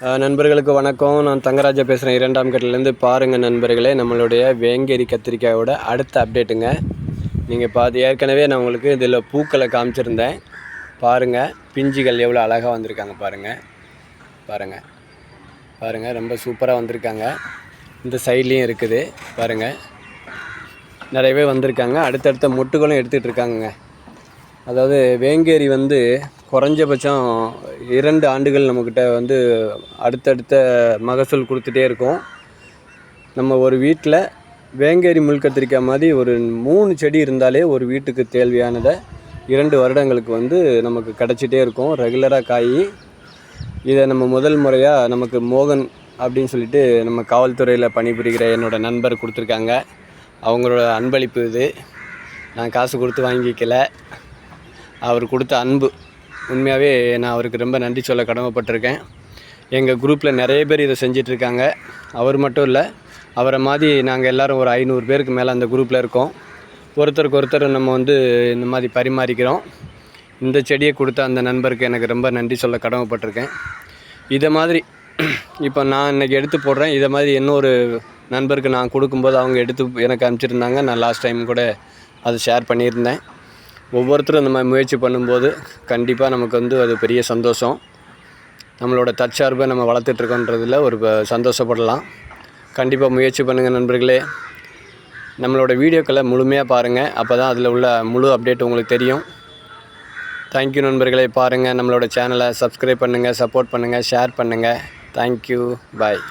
நண்பர்களுக்கு வணக்கம். நான் தங்கராஜா பேசுகிறேன். 2ஆம் கட்டிலேருந்து. பாருங்கள் நண்பர்களே, நம்மளுடைய வேங்கேரி கத்திரிக்காயோட அடுத்த அப்டேட்டுங்க. நீங்கள் ஏற்கனவே நான் உங்களுக்கு இதில் பூக்களை காமிச்சிருந்தேன். பாருங்கள், பிஞ்சுகள் எவ்வளோ அழகாக வந்திருக்காங்க பாருங்கள், ரொம்ப சூப்பராக வந்திருக்காங்க. இந்த சைட்லேயும் இருக்குது பாருங்கள், நிறையவே வந்திருக்காங்க. அடுத்தடுத்த மொட்டுகளும் எடுத்துகிட்டு இருக்காங்க. அதாவது வேங்கேரி குறைஞ்சபட்சம் 2 ஆண்டுகள் நம்மக்கிட்ட அடுத்தடுத்த மகசூல் கொடுத்துட்டே இருக்கும். நம்ம ஒரு வீட்டில் வேங்கேரி முள் கத்திரிக்காய் மாதிரி ஒரு 3 செடி இருந்தாலே ஒரு வீட்டுக்கு தேவையானதை 2 வருடங்களுக்கு நமக்கு கிடச்சிட்டே இருக்கும். ரெகுலராக காய். இதை நம்ம முதல் முறையாக நமக்கு மோகன் அப்படின்னு சொல்லிட்டு நம்ம காவல்துறையில் பணிபுரிகிற என்னோடய நண்பர் கொடுத்துருக்காங்க. அவங்களோட அன்பளிப்பு இது. நான் காசு கொடுத்து வாங்கிக்கல, அவர் கொடுத்த அன்பு. உண்மையாகவே நான் அவருக்கு ரொம்ப நன்றி சொல்ல கடமைப்பட்டிருக்கேன். எங்கள் குரூப்பில் நிறைய பேர் இதை செஞ்சிட்ருக்காங்க. அவர் மட்டும் இல்லை, அவரை மாதிரி நாங்கள் எல்லோரும் ஒரு 500 பேருக்கு மேலே அந்த குரூப்பில் இருக்கோம். ஒருத்தருக்கு ஒருத்தர் நம்ம இந்த மாதிரி பரிமாறிக்கிறோம். இந்த செடியை கொடுத்த அந்த நண்பருக்கு எனக்கு ரொம்ப நன்றி சொல்ல கடமைப்பட்டிருக்கேன். இதை மாதிரி இப்போ நான் இன்றைக்கி எடுத்து போடுறேன். இதை மாதிரி இன்னொரு நண்பருக்கு நான் கொடுக்கும்போது அவங்க எடுத்து எனக்கு அனுப்பிச்சிருந்தாங்க. நான் லாஸ்ட் டைம் கூட அதை ஷேர் பண்ணியிருந்தேன். ஒவ்வொருத்தரும் இந்த மாதிரி முயற்சி பண்ணும்போது கண்டிப்பாக நமக்கு அது பெரிய சந்தோஷம். நம்மளோட தற்சார்பை நம்ம வளர்த்துட்ருக்கோன்றதில் ஒரு சந்தோஷப்படலாம். கண்டிப்பாக முயற்சி பண்ணுங்கள் நண்பர்களே. நம்மளோட வீடியோக்களை முழுமையாக பாருங்கள். அப்போ தான் அதில் உள்ள முழு அப்டேட் உங்களுக்கு தெரியும். தேங்க்யூ நண்பர்களே. பாருங்கள், நம்மளோட சேனலை சப்ஸ்கிரைப் பண்ணுங்கள், சப்போர்ட் பண்ணுங்கள், ஷேர் பண்ணுங்கள். தேங்க்யூ, பாய்.